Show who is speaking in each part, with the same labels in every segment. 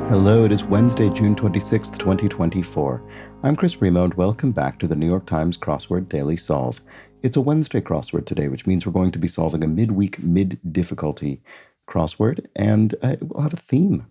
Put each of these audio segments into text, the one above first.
Speaker 1: Hello, it is Wednesday, June 26th, 2024. I'm Chris Remo, and welcome back to the New York Times Crossword Daily Solve. It's a Wednesday crossword today, which means we're going to be solving a midweek, mid-difficulty crossword, and we'll have a theme.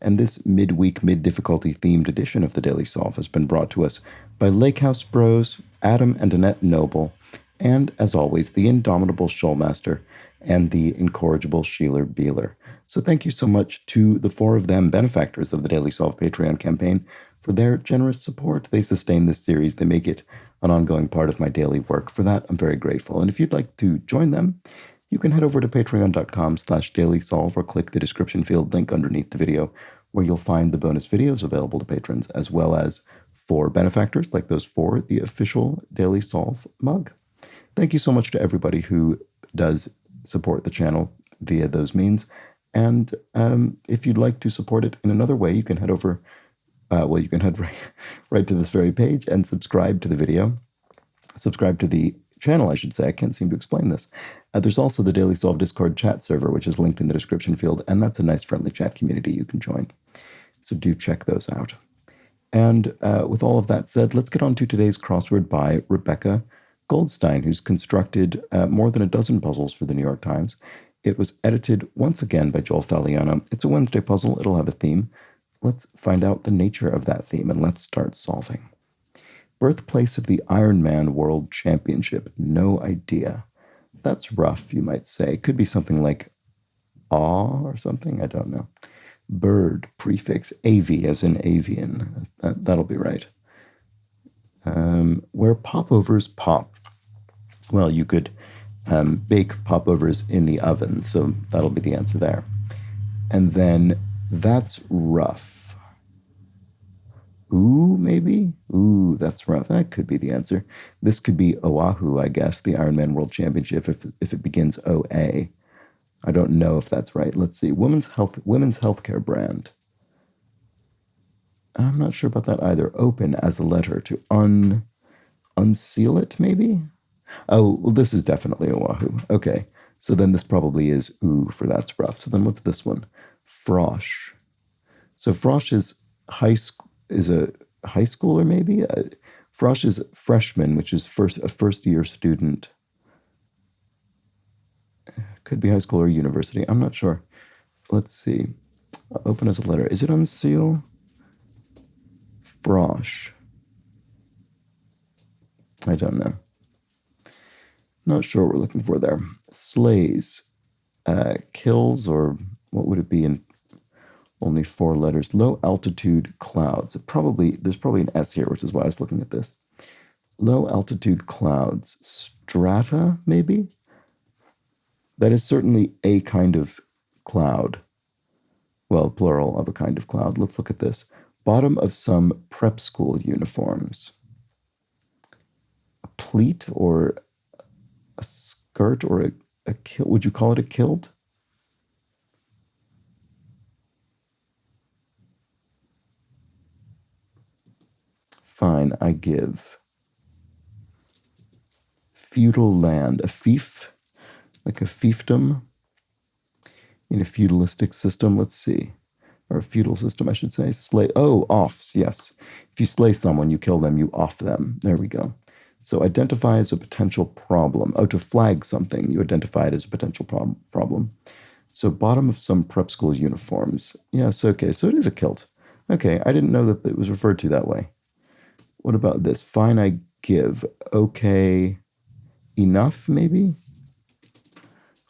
Speaker 1: And this midweek, mid-difficulty themed edition of the Daily Solve has been brought to us by Lake House Bros, Adam and Annette Noble, and, as always, the indomitable Shoalmaster and the incorrigible Sheeler Beeler. So thank you so much to the four of them, benefactors of the Daily Solve Patreon campaign, for their generous support. They sustain this series. They make it an ongoing part of my daily work. For that, I'm very grateful. And if you'd like to join them, you can head over to patreon.com/dailysolve or click the description field link underneath the video, where you'll find the bonus videos available to patrons, as well as for benefactors like those four, the official Daily Solve mug. Thank you so much to everybody who does support the channel via those means. And if you'd like to support it in another way, you can head over, you can head right to this very page and subscribe to the video. Subscribe to the channel, I should say. I can't seem to explain this. There's also the Daily Solve Discord chat server, which is linked in the description field, and that's a nice friendly chat community you can join. So do check those out. And with all of that said, let's get on to today's crossword by Rebecca Goldstein, who's constructed more than a dozen puzzles for the New York Times. It was edited once again by Joel Falliano. It's a Wednesday puzzle. It'll have a theme. Let's find out the nature of that theme, and let's start solving. Birthplace of the Ironman World Championship. No idea. That's rough, you might say. Could be something like awe or something. I don't know. Bird, prefix, AV, as in avian. That'll be right. Where popovers pop. Well, you could bake popovers in the oven, so that'll be the answer there. And then that's rough. Ooh, maybe? Ooh, that's rough. That could be the answer. This could be Oahu, I guess, the Ironman World Championship, if it begins OA. I don't know if that's right. Let's see. Women's healthcare brand. I'm not sure about that either. Open as a letter to unseal it, maybe? Oh, well, this is definitely Oahu. Okay, so then this probably is ooh for that's rough. So then what's this one? Frosh. So Frosh is a high schooler maybe? Frosh is freshman, which is a first-year student. Could be high school or university. I'm not sure. Let's see. Open as a letter. Is it unseal? Frosh. I don't know. Not sure what we're looking for there. Slays. Kills, or what would it be in only 4 letters? Low altitude clouds. There's probably an S here, which is why I was looking at this. Low altitude clouds. Strata, maybe? That is certainly a kind of cloud. Well, plural of a kind of cloud. Let's look at this. Bottom of some prep school uniforms. A pleat or a skirt or a kilt. Would you call it a kilt? Fine, I give. Feudal land. A fief, like a fiefdom in a feudalistic system. Let's see. Or a feudal system, I should say. Slay. Oh, offs, yes. If you slay someone, you kill them, you off them. There we go. So identify as a potential problem. Oh, to flag something, you identify it as a potential problem. So bottom of some prep school uniforms. Yes, okay, so it is a kilt. Okay, I didn't know that it was referred to that way. What about this? Fine, I give. Okay, enough, maybe?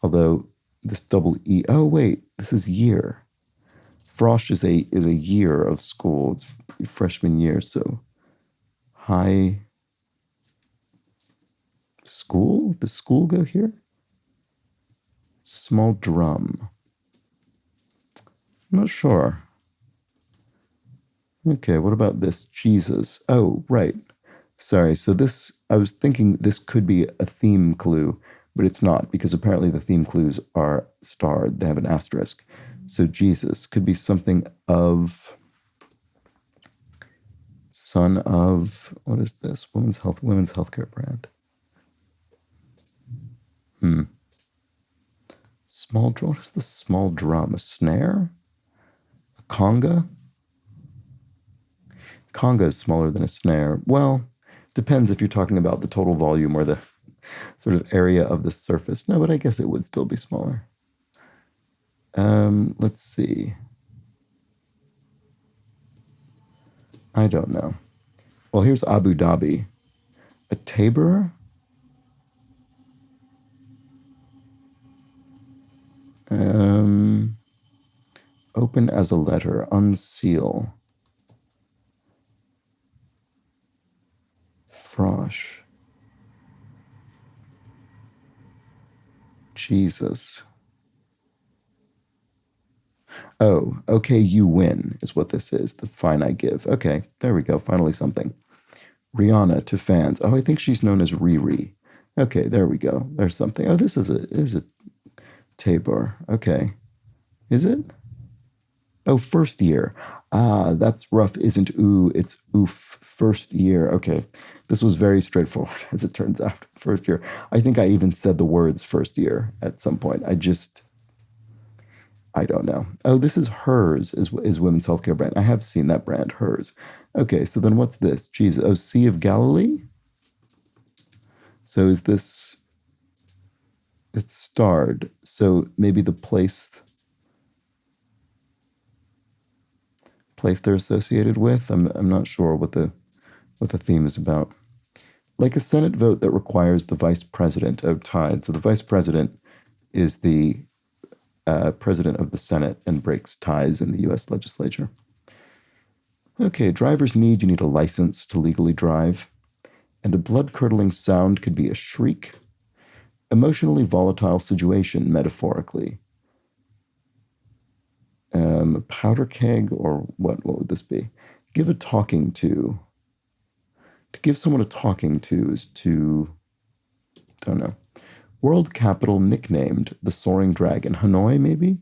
Speaker 1: Although this double E. Oh, wait, this is year. Frosh is a year of school. It's freshman year, so high school? Does school go here? Small drum. I'm not sure. Okay, what about this? Jesus. Oh, right. Sorry, so this, I was thinking this could be a theme clue, but it's not, because apparently the theme clues are starred. They have an asterisk. So Jesus could be something of, son of, what is this? Women's healthcare brand. Small drum. What is the small drum? A snare? A conga? Conga is smaller than a snare. Well, depends if you're talking about the total volume or the sort of area of the surface. No, but I guess it would still be smaller. Let's see. I don't know. Well, here's Abu Dhabi. A tabor? Open as a letter. Unseal. Frosh. Jesus. Oh, okay, you win is what this is. The fine I give. Okay, there we go. Finally something. Rihanna to fans. Oh, I think she's known as Riri. Okay, there we go. There's something. Oh, this is a tabor. Okay. Is it? Oh, first year. Ah, that's rough. Isn't ooh, it's oof. First year. Okay. This was very straightforward, as it turns out. First year. I think I even said the words first year at some point. I don't know. Oh, this is Hers, is women's healthcare brand. I have seen that brand, Hers. Okay, so then what's this? Jesus. Oh, Sea of Galilee? So is this... It's starred. So maybe the place they're associated with. I'm not sure what the theme is about. Like a Senate vote that requires the vice president of tied. So the vice president is the president of the Senate and breaks ties in the U.S. legislature. Okay, driver's need. You need a license to legally drive. And a blood-curdling sound could be a shriek. Emotionally volatile situation, metaphorically. A powder keg, or what would this be? Give a talking to. To give someone a talking to is to, don't know. World capital nicknamed the Soaring Dragon. Hanoi, maybe?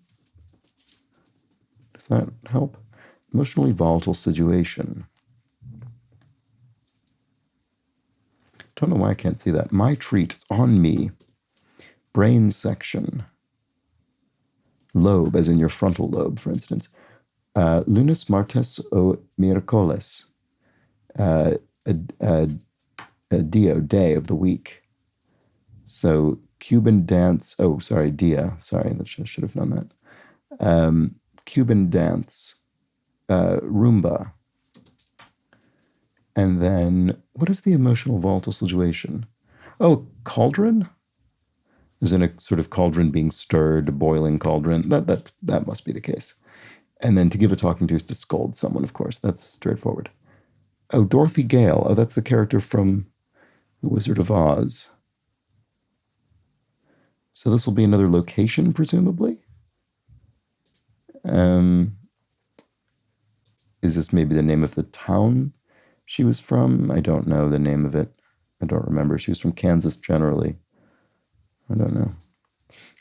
Speaker 1: Does that help? Emotionally volatile situation. Don't know why I can't see that. My treat, it's on me. Brain section. Lobe, as in your frontal lobe, for instance. Lunes, martes o miércoles. A Dio, day of the week. So Cuban dance. Oh, sorry, dia. Sorry, I should have known that. Cuban dance. Rumba. And then, what is the emotional volatile situation? Oh, cauldron? As in a sort of cauldron being stirred, a boiling cauldron. That must be the case. And then to give a talking to is to scold someone, of course. That's straightforward. Oh, Dorothy Gale. Oh, that's the character from The Wizard of Oz. So this will be another location, presumably? Is this maybe the name of the town she was from? I don't know the name of it. I don't remember. She was from Kansas generally. I don't know.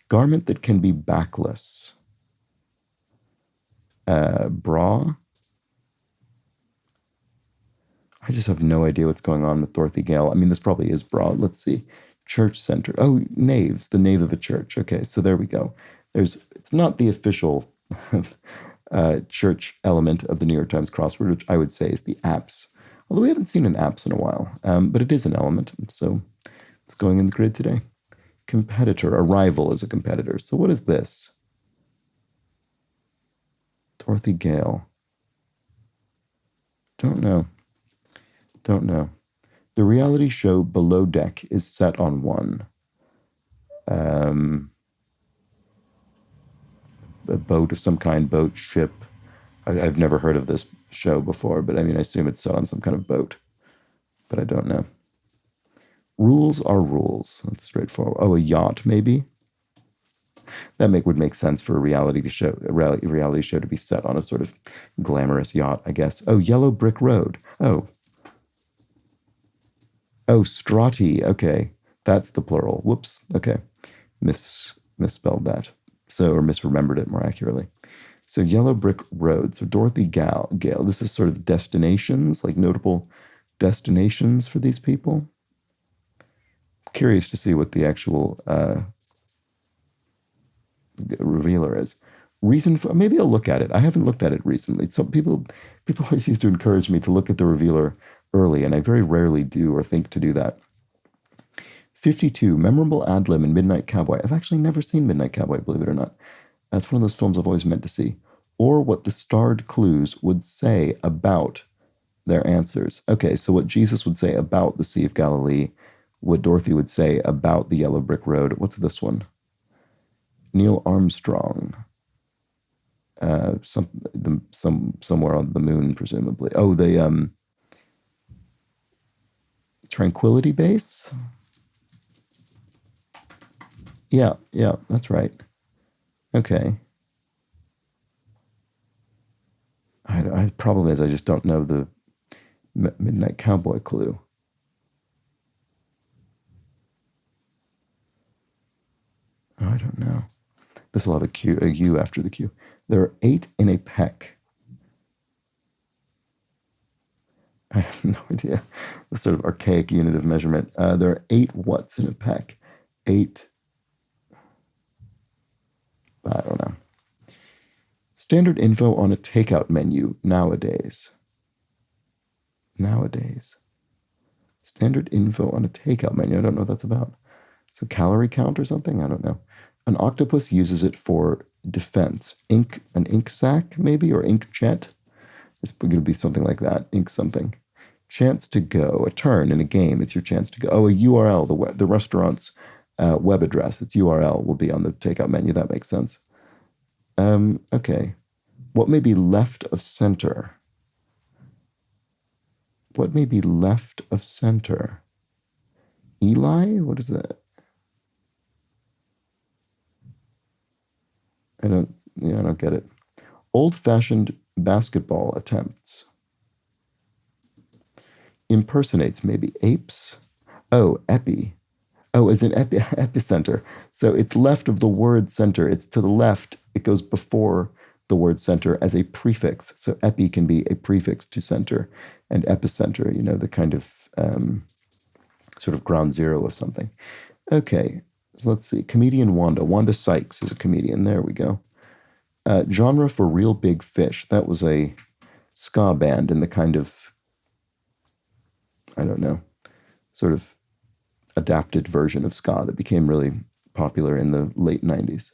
Speaker 1: Garment that can be backless. Bra. I just have no idea what's going on with Dorothy Gale. I mean, this probably is bra. Let's see. Church center. Oh, naves. The nave of a church. Okay, so there we go. It's not the official church element of the New York Times crossword, which I would say is the apse. Although we haven't seen an apse in a while. But it is an element, so it's going in the grid today. Competitor. A rival is a competitor. So what is this? Dorothy Gale. Don't know. The reality show Below Deck is set on one. A boat of some kind, boat, ship. I've never heard of this show before, but I mean, I assume it's set on some kind of boat. But I don't know. Rules are rules. That's straightforward. Oh, a yacht, maybe? That would make sense for a reality show to be set on a sort of glamorous yacht, I guess. Oh, Yellow Brick Road. Oh, Strati. Okay, that's the plural. Whoops. Okay, misspelled that. So, or misremembered it more accurately. So, Yellow Brick Road. So, Dorothy Gale. This is sort of destinations, like notable destinations for these people. Curious to see what the actual revealer is. Reason for, maybe I'll look at it. I haven't looked at it recently. So people always used to encourage me to look at the revealer early, and I very rarely do or think to do that. 52, memorable ad lib in Midnight Cowboy. I've actually never seen Midnight Cowboy, believe it or not. That's one of those films I've always meant to see. Or what the starred clues would say about their answers. Okay, so what Jesus would say about the Sea of Galilee, what Dorothy would say about the Yellow Brick Road. What's this one? Neil Armstrong. Somewhere on the moon, presumably. Oh, the Tranquility Base. Yeah, that's right. Okay. I problem is I just don't know the Midnight Cowboy clue. Oh, I don't know. This will have a U after the Q. There are 8 in a peck. I have no idea. The sort of archaic unit of measurement. There are 8 what's in a peck? 8. I don't know. Standard info on a takeout menu nowadays. Standard info on a takeout menu. I don't know what that's about. So calorie count or something? I don't know. An octopus uses it for defense. An ink sac, maybe, or ink jet. It's going to be something like that. Ink something. Chance to go. A turn in a game. It's your chance to go. Oh, a URL, the restaurant's web address. Its URL will be on the takeout menu. That makes sense. Okay. What may be left of center? What may be left of center? Eli? What is that? I don't get it. Old-fashioned basketball attempts. Impersonates, maybe. Apes? Oh, epi. Oh, as in epicenter. So it's left of the word center. It's to the left. It goes before the word center as a prefix. So epi can be a prefix to center. And epicenter, the kind of sort of ground zero of something. Okay, so let's see. Comedian Wanda. Wanda Sykes is a comedian. There we go. Genre for Real Big Fish. That was a ska band in the kind of, I don't know, sort of adapted version of ska that became really popular in the late 90s.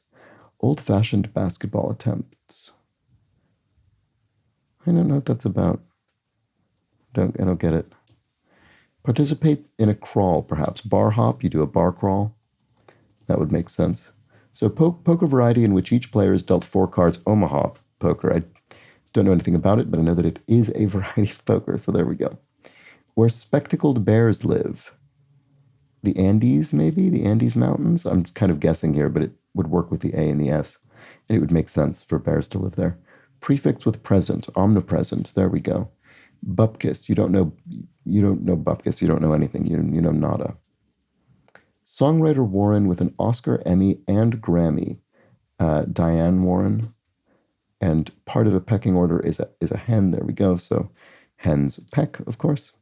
Speaker 1: Old-fashioned basketball attempts. I don't know what that's about. I don't get it. Participate in a crawl, perhaps. Bar hop, you do a bar crawl. That would make sense. So poker variety in which each player is dealt 4 cards. Omaha poker. I don't know anything about it, but I know that it is a variety of poker, so there we go. Where spectacled bears live. The Andes, maybe? The Andes Mountains? I'm kind of guessing here, but it would work with the A and the S. And it would make sense for bears to live there. Prefix with present. Omnipresent. There we go. Bupkis. You don't know Bupkis. You don't know anything. You know nada. Songwriter Warren with an Oscar, Emmy, and Grammy. Diane Warren. And part of a pecking order is a hen. There we go. So hens peck, of course.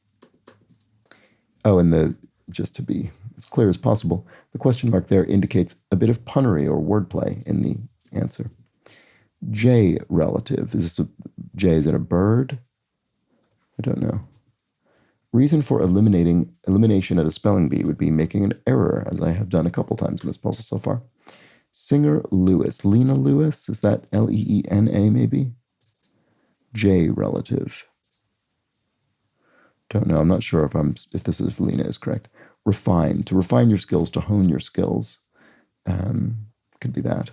Speaker 1: Oh, and just to be as clear as possible, the question mark there indicates a bit of punnery or wordplay in the answer. J relative. Is this J is it a bird? I don't know. Reason for elimination at a spelling bee would be making an error, as I have done a couple times in this puzzle so far. Singer Lewis. Lena Lewis? Is that Leena maybe? J relative. Don't know. I'm not sure if this is Lena is correct. Refine. To refine your skills, to hone your skills. Could be that.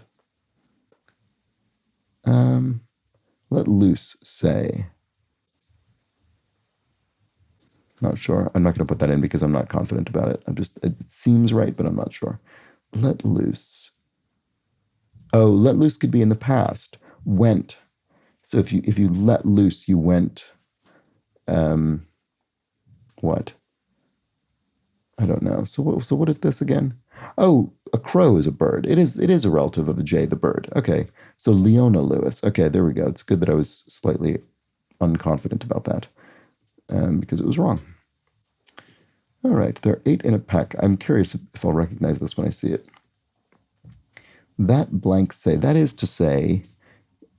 Speaker 1: Let loose say. Not sure. I'm not going to put that in because I'm not confident about it. It seems right, but I'm not sure. Let loose. Oh, let loose could be in the past. Went. So if you let loose, you went. What? I don't know. So what is this again? Oh, a crow is a bird. It is a relative of a jay, the bird. Okay. So Leona Lewis. Okay, there we go. It's good that I was slightly unconfident about that because it was wrong. All right. There are 8 in a pack. I'm curious if I'll recognize this when I see it. That blank say. That is to say,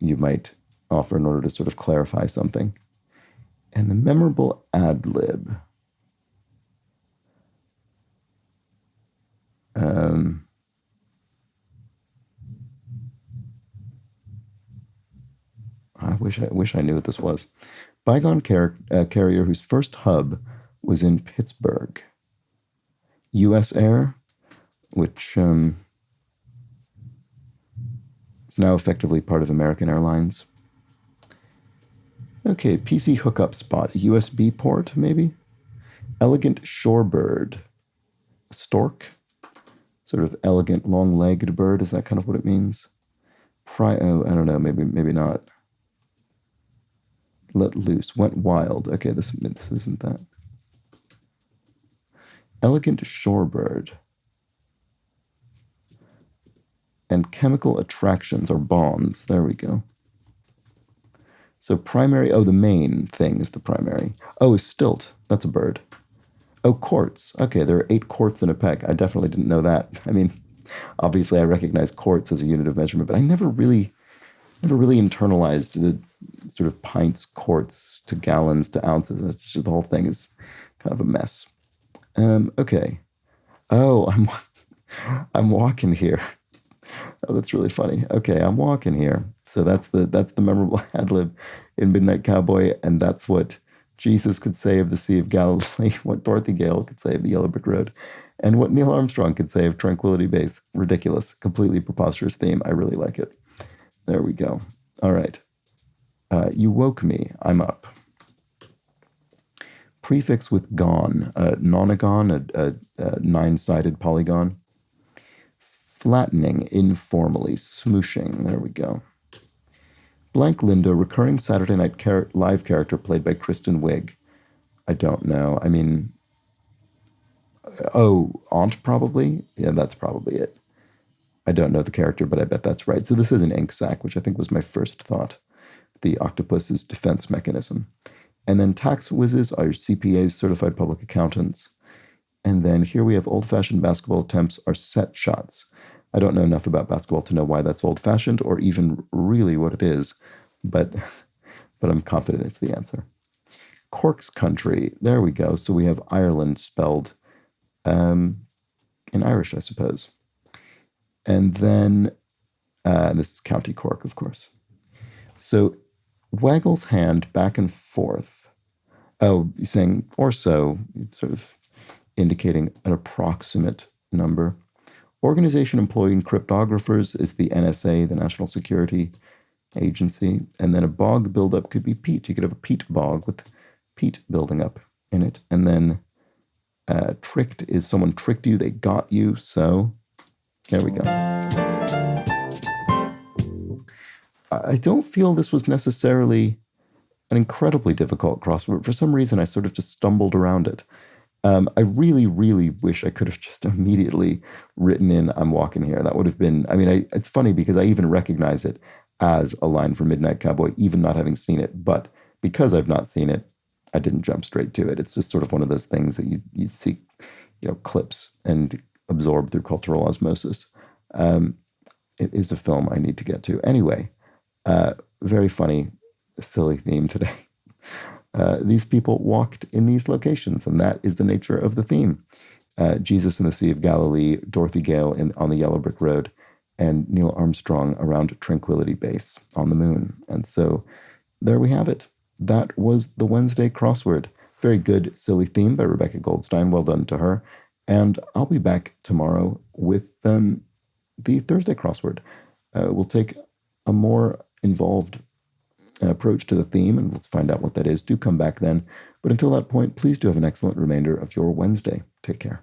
Speaker 1: you might offer in order to sort of clarify something. And the memorable ad lib. I wish I knew what this was. Bygone carrier whose first hub was in Pittsburgh. U.S. Air, which is now effectively part of American Airlines. Okay, PC hookup spot. A USB port, maybe? Elegant shorebird. Stork? Sort of elegant, long-legged bird. Is that kind of what it means? I don't know. Maybe not. Let loose. Went wild. Okay, this isn't that. Elegant shorebird. And chemical attractions or bonds. There we go. So primary, the main thing is the primary. Oh, is stilt. That's a bird. Oh, quartz. Okay, there are 8 quarts in a peck. I definitely didn't know that. I mean, obviously I recognize quarts as a unit of measurement, but I never really internalized the sort of pints, quarts to gallons to ounces. It's just, the whole thing is kind of a mess. Okay. Oh, I'm walking here. Oh, that's really funny. Okay, I'm walking here. So that's the memorable ad lib in Midnight Cowboy, and that's what Jesus could say of the Sea of Galilee, what Dorothy Gale could say of the Yellow Brick Road, and what Neil Armstrong could say of Tranquility Base. Ridiculous, completely preposterous theme. I really like it. There we go. All right. You woke me. I'm up. Prefix with gone. Nonagon, a 9-sided polygon. Flattening informally. Smooshing. There we go. Blank Linda, recurring Saturday Night Live character played by Kristen Wiig. I don't know. I mean, Aunt probably? Yeah, that's probably it. I don't know the character, but I bet that's right. So this is an ink sac, which I think was my first thought. The octopus's defense mechanism. And then tax whizzes are CPAs, certified public accountants. And then here we have old-fashioned basketball attempts are set shots. I don't know enough about basketball to know why that's old-fashioned or even really what it is, but I'm confident it's the answer. Cork's country. There we go. So we have Ireland spelled in Irish, I suppose. And then this is County Cork, of course. So waggles hand back and forth. Oh, you're saying or so, sort of indicating an approximate number. Organization employing cryptographers is the NSA, the National Security Agency. And then a bog buildup could be peat. You could have a peat bog with peat building up in it. And then tricked is someone tricked you, they got you. So there we go. I don't feel this was necessarily an incredibly difficult crossword. For some reason, I sort of just stumbled around it. I really, really wish I could have just immediately written in "I'm walking here." That would have been, I mean, it's funny because I even recognize it as a line from Midnight Cowboy, even not having seen it. But because I've not seen it, I didn't jump straight to it. It's just sort of one of those things that you see, clips and absorb through cultural osmosis. It is a film I need to get to. Anyway, very funny, silly theme today. These people walked in these locations, and that is the nature of the theme. Jesus in the Sea of Galilee, Dorothy Gale on the Yellow Brick Road, and Neil Armstrong around Tranquility Base on the moon. And so there we have it. That was the Wednesday crossword. Very good, silly theme by Rebecca Goldstein. Well done to her. And I'll be back tomorrow with the Thursday crossword. We'll take a more involved approach to the theme, and let's find out what that is. Do come back then. But until that point, please do have an excellent remainder of your Wednesday. Take care.